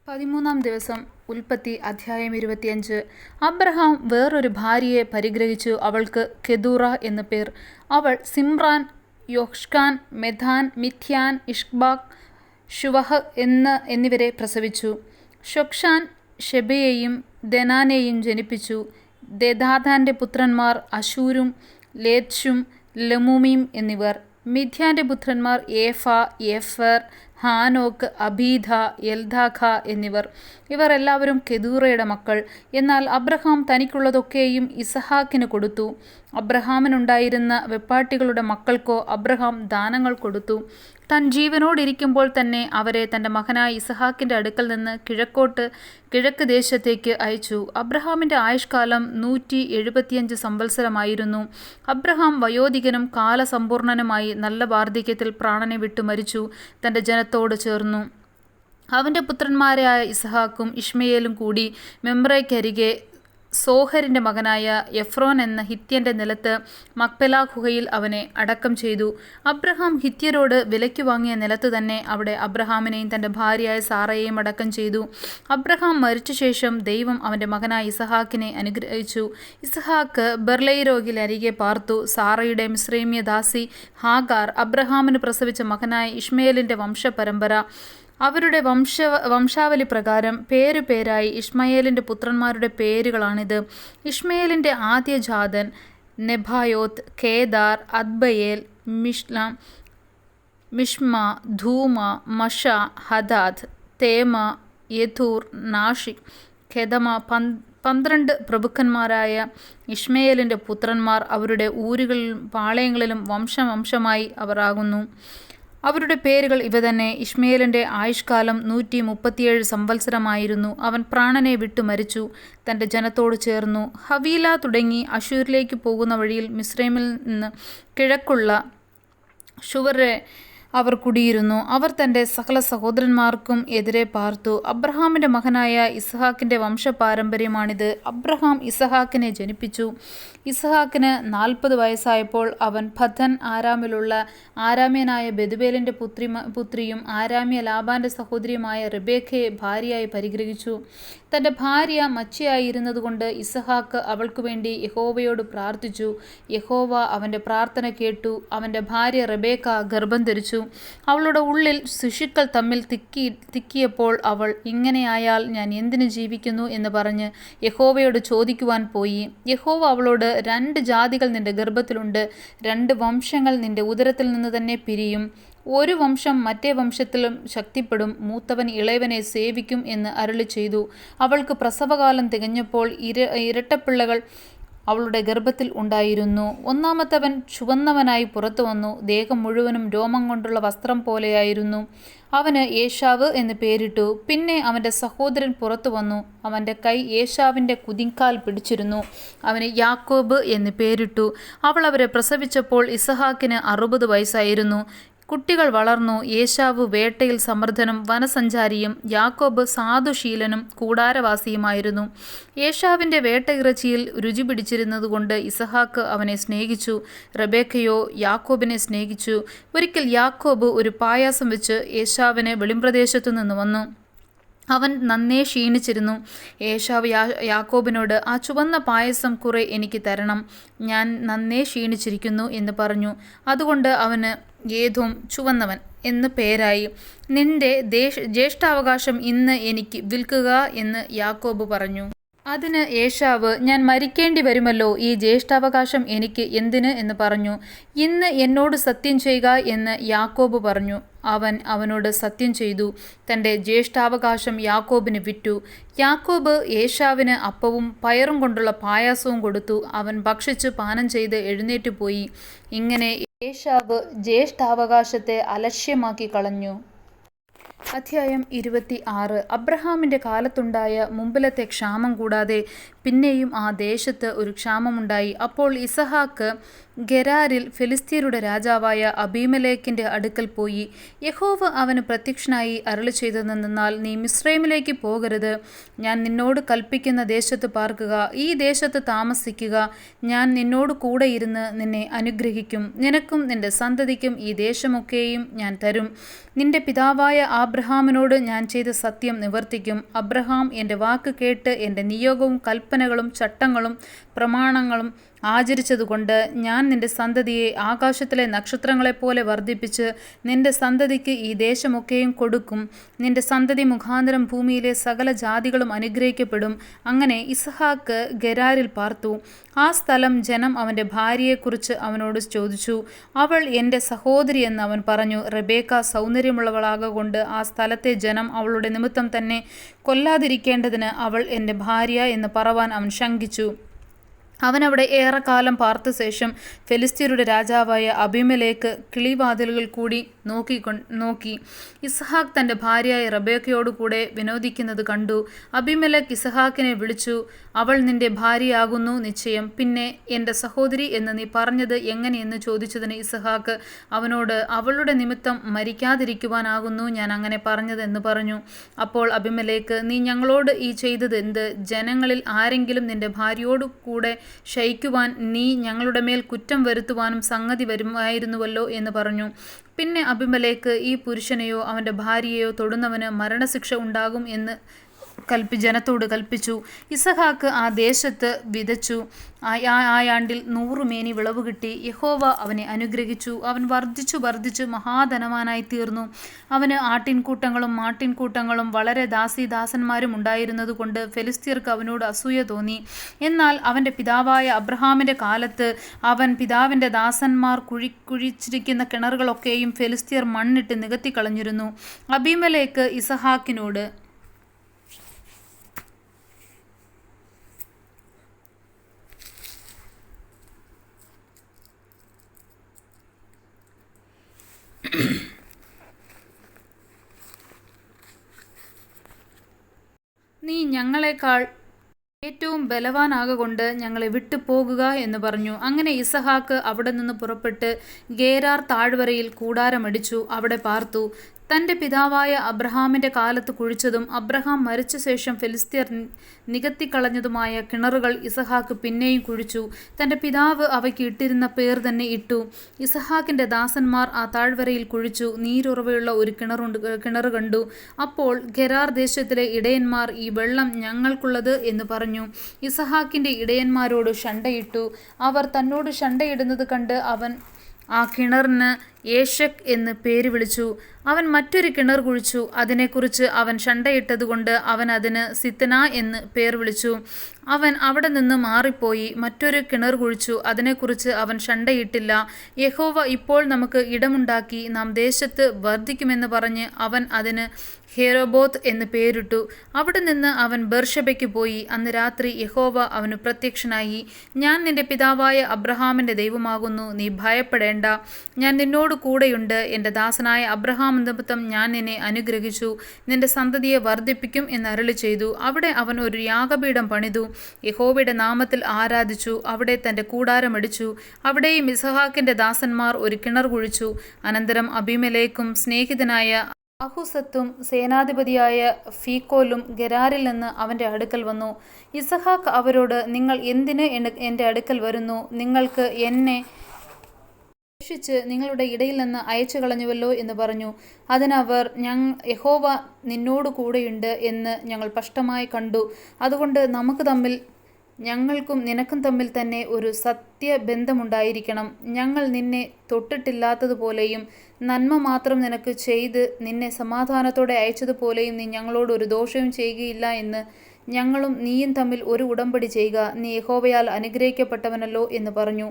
13-ാം ദിവസം. ഉൽപ്പത്തി അധ്യായം 25. അബ്രഹാം വേറൊരു ഭാര്യയെ പരിഗ്രഹിച്ചു. അവൾക്ക് കെതൂറ എന്നു പേർ. അവൾ സിമ്രാൻ, യൊക്ഷ്കാൻ, മെഥാൻ, മിഥ്യാൻ, ഇഷ്ബാക്, ശുവഹ് എന്നിവരെ പ്രസവിച്ചു. ശൊക്ഷാൻ ശെബയെയും ദെനാനെയും ജനിപ്പിച്ചു. ദെദാഥാന്റെ പുത്രന്മാർ അശൂരും ലേത്ശും ലമൂമീം എന്നിവർ. മിഥ്യാന്റെ പുത്രന്മാർ ഏഫ, ഏഫെർ, ഹാനോക്ക്, അബീദ, എൽദാഖ എന്നിവർ. ഇവർ എല്ലാവരും കെതൂറയുടെ മക്കൾ. എന്നാൽ അബ്രഹാം തനിക്കുള്ളതൊക്കെയും ഇസഹാക്കിന് കൊടുത്തു. അബ്രഹാമിനുണ്ടായിരുന്ന വെപ്പാട്ടികളുടെ മക്കൾക്കോ അബ്രഹാം ദാനങ്ങൾ കൊടുത്തു. താൻ ജീവനോടിരിക്കുമ്പോൾ തന്നെ അവരെ തൻ്റെ മകനായ ഇസഹാക്കിൻ്റെ അടുക്കൽ നിന്ന് കിഴക്ക് ദേശത്തേക്ക് അയച്ചു. അബ്രഹാമിൻ്റെ ആയുഷ്കാലം 175 സംവത്സരമായിരുന്നു. അബ്രഹാം വയോധികനും കാലസമ്പൂർണനുമായി നല്ല വാർദ്ധക്യത്തിൽ പ്രാണനെ വിട്ടു മരിച്ചു. തൻ്റെ ജനത്തോട് ചേർന്നു. അവൻ്റെ പുത്രന്മാരായ ഇസഹാക്കും ഇഷ്മയേലും കൂടി മെമ്രയ്ക്കരികെ സോഹരിൻ്റെ മകനായ എഫ്രോൻ എന്ന ഹിത്യൻ്റെ നിലത്ത് മക്പെലാ ഗുഹയിൽ അവനെ അടക്കം ചെയ്തു. അബ്രഹാം ഹിത്യരോട് വിലയ്ക്ക് വാങ്ങിയ നിലത്ത് തന്നെ അവിടെ അബ്രഹാമിനെയും തൻ്റെ ഭാര്യയായ സാറയെയും അടക്കം ചെയ്തു. അബ്രഹാം മരിച്ച ശേഷം ദൈവം അവൻ്റെ മകനായ ഇസഹാക്കിനെ അനുഗ്രഹിച്ചു. ഇസഹാക്ക് ബെർലൈരോഗിലരികെ പാർത്തു. സാറയുടെ മിസ്രൈമ്യ ദാസി ഹാഗാർ അബ്രഹാമിന് പ്രസവിച്ച മകനായ ഇഷ്മയേലിൻ്റെ വംശപരമ്പര. അവരുടെ വംശാവലി പ്രകാരം പേരുപേരായി ഇഷ്മയേലിൻ്റെ പുത്രന്മാരുടെ പേരുകളാണിത്. ഇഷ്മയേലിൻ്റെ ആദ്യജാതൻ നെബായോത്ത്, കേദാർ, അദ്ബയേൽ, മിഷ്മ, ധൂമ, മഷ, ഹദാദ്, തേമ, യെഥൂർ, നാഷിക്, കെദമ. 12 പ്രഭുക്കന്മാരായ ഇഷ്മയേലിൻ്റെ പുത്രന്മാർ അവരുടെ ഊരുകളിലും പാളയങ്ങളിലും വംശമായി അവർ ആകുന്നു. അവരുടെ പേരുകൾ ഇവ തന്നെ. ഇഷ്മയേലിൻ്റെ ആയുഷ്കാലം 137 സംവത്സരമായിരുന്നു. അവൻ പ്രാണനെ വിട്ടു മരിച്ചു. തൻ്റെ ജനത്തോട് ചേർന്നു. ഹവീല തുടങ്ങി അശൂരിലേക്ക് പോകുന്ന വഴിയിൽ മിസ്രൈമിൽ നിന്ന് കിഴക്കുള്ള ശുവരെ അവർ കുടിയിരുന്നു. അവർ തൻ്റെ സകല സഹോദരന്മാർക്കും എതിരെ പാർത്തു. അബ്രഹാമിൻ്റെ മകനായ ഇസഹാക്കിൻ്റെ വംശപാരമ്പര്യമാണിത്. അബ്രഹാം ഇസഹാക്കിനെ ജനിപ്പിച്ചു. ഇസഹാക്കിന് 40 വയസ്സായപ്പോൾ അവൻ പദ്ദൻ ആരാമിലുള്ള ആരാമ്യനായ ബെതുവേലിൻ്റെ പുത്രിയും ആരാമ്യ ലാബാൻ്റെ സഹോദരിയുമായ റെബേക്കയെ ഭാര്യയായി പരിഗ്രഹിച്ചു. തൻ്റെ ഭാര്യ മച്ചിയായിരുന്നതുകൊണ്ട് ഇസഹാക്ക് അവൾക്കു വേണ്ടി യഹോവയോട് പ്രാർത്ഥിച്ചു. യഹോവ അവൻ്റെ പ്രാർത്ഥന കേട്ടു. അവൻ്റെ ഭാര്യ റെബേക്ക ഗർഭം ധരിച്ചു. അവളുടെ ഉള്ളിൽ ശിശുക്കൾ തമ്മിൽ തിക്കിയപ്പോൾ അവൾ, ഇങ്ങനെയായാൽ ഞാൻ എന്തിനു ജീവിക്കുന്നു എന്ന് പറഞ്ഞ് യഹോവയോട് ചോദിക്കുവാൻ പോയി. യഹോവ അവളോട്, 2 ജാതികൾ നിന്റെ ഗർഭത്തിലുണ്ട്, 2 വംശങ്ങൾ നിന്റെ ഉദരത്തിൽ നിന്ന് തന്നെ പിരിയും. ഒരു വംശം മറ്റേ വംശത്തിലും ശക്തിപ്പെടും. മൂത്തവൻ ഇളയവനെ സേവിക്കും എന്ന് അരുളി ചെയ്തു. അവൾക്ക് പ്രസവകാലം തികഞ്ഞപ്പോൾ ഇരട്ടപ്പിള്ളകൾ അവളുടെ ഗർഭത്തിൽ ഉണ്ടായിരുന്നു. ഒന്നാമത്തവൻ ചുവന്നവനായി പുറത്തു വന്നു. ദേഹം മുഴുവനും രോമം കൊണ്ടുള്ള വസ്ത്രം പോലെയായിരുന്നു. അവന് ഏശാവ് എന്ന് പേരിട്ടു. പിന്നെ അവൻ്റെ സഹോദരൻ പുറത്തു വന്നു. അവൻ്റെ കൈ ഏശാവിൻ്റെ കുതിങ്കാൽ പിടിച്ചിരുന്നു. അവന് യാക്കോബ് എന്ന് പേരിട്ടു. അവൾ അവരെ പ്രസവിച്ചപ്പോൾ ഇസഹാക്കിന് 60 വയസ്സായിരുന്നു. കുട്ടികൾ വളർന്നു. ഏശാവ് വേട്ടയിൽ സമർത്ഥനും വനസഞ്ചാരിയും യാക്കോബ് സാധുശീലനും കൂടാരവാസിയുമായിരുന്നു. ഏശാവിൻ്റെ വേട്ട ഇറച്ചിയിൽ രുചി പിടിച്ചിരുന്നതുകൊണ്ട് ഇസഹാക്ക് അവനെ സ്നേഹിച്ചു. റെബേക്കയോ യാക്കോബിനെ സ്നേഹിച്ചു. ഒരിക്കൽ യാക്കോബ് ഒരു പായാസം വെച്ച് ഏശാവിന് വെളിമ്പ്രദേശത്തു നിന്ന് വന്നു. അവൻ നന്നേ ക്ഷീണിച്ചിരുന്നു. ഏശാവ് യാക്കോബിനോട്, ആ ചുവന്ന പായസം കുറെ എനിക്ക് തരണം, ഞാൻ നന്നേ ക്ഷീണിച്ചിരിക്കുന്നു എന്ന് പറഞ്ഞു. അതുകൊണ്ട് അവന് ഏദോം, ചുവന്നവൻ എന്ന് പേരായി. നിന്റെ ജ്യേഷ്ഠാവകാശം ഇന്ന് എനിക്ക് വിൽക്കുക എന്ന് യാക്കോബ് പറഞ്ഞു. അതിന് ഏശാവ്, ഞാൻ മരിക്കേണ്ടി വരുമല്ലോ, ഈ ജ്യേഷ്ഠാവകാശം എനിക്ക് എന്തിന് എന്ന് പറഞ്ഞു. ഇന്ന് എന്നോട് സത്യം ചെയ്യുക എന്ന് യാക്കോബ് പറഞ്ഞു. അവൻ അവനോട് സത്യം ചെയ്തു. തൻ്റെ ജ്യേഷ്ഠാവകാശം യാക്കോബിന് വിറ്റു. യാക്കോബ് ഏശാവിന് അപ്പവും പയറും കൊണ്ടുള്ള പായാസവും കൊടുത്തു. അവൻ ഭക്ഷിച്ച് പാനം ചെയ്ത് എഴുന്നേറ്റ് പോയി. ഇങ്ങനെ ഏശാവ് ജ്യേഷ്ഠാവകാശത്തെ അലക്ഷ്യമാക്കി കളഞ്ഞു. അധ്യായം 26. അബ്രഹാമിൻ്റെ കാലത്തുണ്ടായ മുമ്പിലത്തെ ക്ഷാമം കൂടാതെ പിന്നെയും ആ ദേശത്ത് ഒരു ക്ഷാമമുണ്ടായി. അപ്പോൾ ഇസഹാക്ക് ഗെരാരിൽ ഫെലിസ്ത്യരുടെ രാജാവായ അബീമേലെക്കിന്റെ അടുക്കൽ പോയി. യഹോവ അവന് പ്രത്യക്ഷനായി അരുളിച്ചെയ്തതെന്തെന്നാൽ, നീ മിസ്രയീമിലേക്ക് പോകരുത്. ഞാൻ നിന്നോട് കൽപ്പിക്കുന്ന ദേശത്ത് പാർക്കുക, ഈ ദേശത്ത് താമസിക്കുക. ഞാൻ നിന്നോട് കൂടെ ഇരുന്ന് നിന്നെ അനുഗ്രഹിക്കും. നിനക്കും നിന്റെ സന്തതിക്കും ഈ ദേശമൊക്കെയും ഞാൻ തരും. നിന്റെ പിതാവായ ആബ്രഹാമിനോട് ഞാൻ ചെയ്ത സത്യം നിവർത്തിക്കും. അബ്രഹാം എൻ്റെ വാക്ക് കേട്ട് എൻ്റെ നിയോഗവും കൽപ്പനകളും ചട്ടങ്ങളും പ്രമാണങ്ങളും ആചരിച്ചതുകൊണ്ട് ഞാൻ നിന്റെ സന്തതിയെ ആകാശത്തിലെ നക്ഷത്രങ്ങളെപ്പോലെ വർദ്ധിപ്പിച്ച് നിന്റെ സന്തതിക്ക് ഈ ദേശമൊക്കെയും കൊടുക്കും. നിന്റെ സന്തതി മുഖാന്തരം ഭൂമിയിലെ സകല ജാതികളും അനുഗ്രഹിക്കപ്പെടും. അങ്ങനെ ഇസഹാക്ക് ഗെരാരിൽ പാർത്തു. ആ സ്ഥലം ജനം അവൻ്റെ ഭാര്യയെക്കുറിച്ച് അവനോട് ചോദിച്ചു. അവൾ എൻ്റെ സഹോദരി എന്ന് അവൻ പറഞ്ഞു. റെബേക്ക സൗന്ദര്യമുള്ളവളാകൊണ്ട് ആ സ്ഥലത്തെ ജനം അവളുടെ നിമിത്തം തന്നെ കൊല്ലാതിരിക്കേണ്ടതിന് അവൾ എൻ്റെ ഭാര്യ എന്ന് പറവാൻ അവൻ ശങ്കിച്ചു. അവനവിടെ ഏറെക്കാലം പാർത്ത ശേഷം ഫെലിസ്ത്യരുടെ രാജാവായ അബീമേലെക്ക് കിളിവാതിലുകൾ കൂടി നോക്കി ഇസഹാക്ക് തൻ്റെ ഭാര്യയായ റെബേക്കയോടുകൂടെ വിനോദിക്കുന്നത് കണ്ടു. അബീമേലെക്ക് ഇസഹാക്കിനെ വിളിച്ചു, അവൾ നിന്റെ ഭാര്യയാകുന്നു നിശ്ചയം. പിന്നെ എൻ്റെ സഹോദരി എന്ന് നീ പറഞ്ഞത് എങ്ങനെയെന്ന് ചോദിച്ചതിന് ഇസഹാക്ക് അവനോട്, അവളുടെ നിമിത്തം മരിക്കാതിരിക്കുവാനാകുന്നു ഞാൻ അങ്ങനെ പറഞ്ഞത് എന്ന് പറഞ്ഞു. അപ്പോൾ അബീമേലെക്ക്, നീ ഞങ്ങളോട് ഈ ചെയ്തത് എന്ത്? ജനങ്ങളിൽ ആരെങ്കിലും നിന്റെ ഭാര്യയോടു കൂടെ ശയിക്കുവാൻ നീ ഞങ്ങളുടെ മേൽ കുറ്റം വരുത്തുവാനും സംഗതി വരുമായിരുന്നുവല്ലോ എന്ന് പറഞ്ഞു. പിന്നെ അബീമേലെക്ക്, ഈ പുരുഷനെയോ അവൻ്റെ ഭാര്യയെയോ തൊടുന്നവന് മരണശിക്ഷ ഉണ്ടാകും എന്ന് ജനത്തോട് കൽപ്പിച്ചു. ഇസഹാക്ക് ആ ദേശത്ത് വിതച്ചു. ആ ആണ്ടിൽ 100 മേനി വിളവ് കിട്ടി. യഹോവ അവനെ അനുഗ്രഹിച്ചു. അവൻ വർദ്ധിച്ചു മഹാധനവാനായി തീർന്നു. അവന് ആട്ടിൻകൂട്ടങ്ങളും മാട്ടിൻകൂട്ടങ്ങളും വളരെ ദാസീദാസന്മാരും ഉണ്ടായിരുന്നതുകൊണ്ട് ഫെലിസ്ത്യർക്ക് അവനോട് അസൂയ തോന്നി. എന്നാൽ അവൻ്റെ പിതാവായ അബ്രഹാമിൻ്റെ കാലത്ത് അവൻ പിതാവിൻ്റെ ദാസന്മാർ കുഴിച്ചിരിക്കുന്ന കിണറുകളൊക്കെയും ഫെലിസ്ത്യർ മണ്ണിട്ട് നികത്തിക്കളഞ്ഞിരുന്നു. അബീമേലെക്ക് ഇസഹാക്കിനോട്, നീ ഞങ്ങളെക്കാൾ ഏറ്റവും ബലവാനാകൊണ്ട് ഞങ്ങളെ വിട്ടു പോകുക എന്ന് പറഞ്ഞു. അങ്ങനെ ഇസഹാക്ക് അവിടെ നിന്ന് പുറപ്പെട്ട് ഗേരാർ താഴ്വരയിൽ കൂടാരമടിച്ചു, അവിടെ പാർത്തു. തൻ്റെ പിതാവായ അബ്രഹാമിൻ്റെ കാലത്ത് കുഴിച്ചതും അബ്രഹാം മരിച്ച ശേഷം ഫെലിസ്ത്യർ നികത്തിക്കളഞ്ഞതുമായ കിണറുകൾ ഇസഹാക്ക് പിന്നെയും കുഴിച്ചു. തൻ്റെ പിതാവ് അവയ്ക്ക് ഇട്ടിരുന്ന പേർ തന്നെ ഇട്ടു. ഇസഹാക്കിൻ്റെ ദാസന്മാർ ആ താഴ്വരയിൽ കുഴിച്ചു നീരുറവയുള്ള ഒരു കിണറ് കണ്ടു. അപ്പോൾ ഗെരാർ ദേശത്തിലെ ഇടയന്മാർ, ഈ വെള്ളം ഞങ്ങൾക്കുള്ളത് എന്ന് പറഞ്ഞു. ഇസഹാക്കിൻ്റെ ഇടയന്മാരോട് ശണ്ഠയിട്ടു. അവർ തന്നോട് ശണ്ഠയിടുന്നത് കണ്ട് അവൻ ആ കിണറിന് ഏശക് എന്ന് പേര് വിളിച്ചു. അവൻ മറ്റൊരു കിണർ കുഴിച്ചു. അതിനെക്കുറിച്ച് അവൻ ശണ്ഠയിട്ടതുകൊണ്ട് അവൻ അതിന് സിത്ന എന്ന് പേർ വിളിച്ചു. അവൻ അവിടെ നിന്ന് മാറിപ്പോയി മറ്റൊരു കിണർ കുഴിച്ചു. അതിനെക്കുറിച്ച് അവൻ ശണ്ഠയിട്ടില്ല. യഹോവ ഇപ്പോൾ നമുക്ക് ഇടമുണ്ടാക്കി നാം ദേശത്ത് വർദ്ധിക്കുമെന്ന് പറഞ്ഞ് അവൻ അതിന് ഹേരോബോത്ത് എന്ന് പേരിട്ടു. അവിടെ നിന്ന് അവൻ ബേർഷെബയ്ക്ക് പോയി. അന്ന് രാത്രി യഹോവ അവന് പ്രത്യക്ഷനായി. ഞാൻ നിന്റെ പിതാവായ അബ്രഹാമിൻ്റെ ദൈവമാകുന്നു. നീ ഭയപ്പെടേണ്ട. ഞാൻ നിന്നോട് കൂടെയുണ്ട്. എൻ്റെ ദാസനായ അബ്രഹാം നിമിത്തം ഞാൻ നിന്നെ അനുഗ്രഹിച്ചു. നിന്റെ സന്തതിയെ വർദ്ധിപ്പിക്കും എന്ന് അരുളി ചെയ്തു. അവിടെ അവൻ ഒരു യാഗപീഠം പണിതു. യഹോവയുടെ നാമത്തിൽ ആരാധിച്ചു. അവിടെ തൻ്റെ കൂടാരമടിച്ചു. അവിടെയും ഇസഹാക്കിൻ്റെ ദാസന്മാർ ഒരു കിണർ കുഴിച്ചു. അനന്തരം അബീമേലെക്കും സ്നേഹിതനായ അഹൂസത്തും സേനാധിപതിയായ ഫീക്കോലും ഗെരാരിൽ നിന്ന് അവൻ്റെ അടുക്കൽ വന്നു. ഇസഹാക്ക് അവരോട്, നിങ്ങൾ എന്തിന് എൻ്റെ അടുക്കൽ വരുന്നു? നിങ്ങൾക്ക് എന്നെ ഉപേക്ഷിച്ച് നിങ്ങളുടെ ഇടയിൽ നിന്ന് അയച്ചു കളഞ്ഞുവല്ലോ എന്ന് പറഞ്ഞു. അതിനവർ, യഹോവ നിന്നോട് കൂടെയുണ്ട് എന്ന് ഞങ്ങൾ സ്പഷ്ടമായി കണ്ടു. അതുകൊണ്ട് ഞങ്ങൾക്കും നിനക്കും തമ്മിൽ തന്നെ ഒരു സത്യബന്ധമുണ്ടായിരിക്കണം. ഞങ്ങൾ നിന്നെ തൊട്ടിട്ടില്ലാത്തതുപോലെയും നന്മ മാത്രം നിനക്ക് ചെയ്ത് നിന്നെ സമാധാനത്തോടെ അയച്ചതുപോലെയും നീ ഞങ്ങളോട് ഒരു ദോഷവും ചെയ്യുകയില്ല എന്ന് ഞങ്ങളും നീയും തമ്മിൽ ഒരു ഉടമ്പടി ചെയ്യുക. നീ യഹോവയാൽ അനുഗ്രഹിക്കപ്പെട്ടവനല്ലോ എന്ന് പറഞ്ഞു.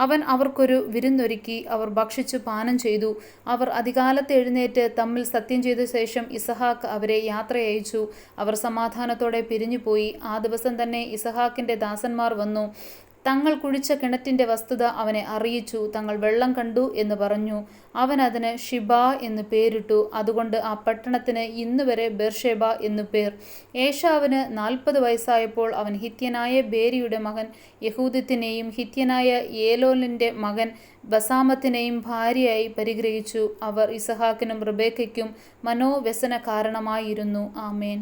അവൻ അവർക്കൊരു വിരുന്നൊരുക്കി. അവർ ഭക്ഷിച്ചു പാനം ചെയ്തു. അവർ അതികാലത്ത് എഴുന്നേറ്റ് തമ്മിൽ സത്യം ചെയ്ത ശേഷം ഇസഹാക്ക് അവരെ യാത്രയയച്ചു. അവർ സമാധാനത്തോടെ പിരിഞ്ഞുപോയി. ആ ദിവസം തന്നെ ഇസഹാക്കിൻ്റെ ദാസന്മാർ വന്നു. തങ്ങൾ കുഴിച്ച കിണറ്റിൻ്റെ വസ്തുത അവനെ അറിയിച്ചു. തങ്ങൾ വെള്ളം കണ്ടു എന്ന് പറഞ്ഞു. അവൻ അതിന് ഷിബ എന്ന് പേരിട്ടു. അതുകൊണ്ട് ആ പട്ടണത്തിന് ഇന്നുവരെ ബേർഷേബ എന്നു പേർ. ഏശാവിന് 40 വയസ്സായപ്പോൾ അവൻ ഹിത്യനായ ബേരിയുടെ മകൻ യഹൂദത്തിനെയും ഹിത്യനായ ഏലോലിൻ്റെ മകൻ ബസാമത്തിനെയും ഭാര്യയായി പരിഗ്രഹിച്ചു. അവർ ഇസഹാക്കിനും റിബേക്കയ്ക്കും മനോവ്യസന കാരണമായിരുന്നു. ആമേൻ.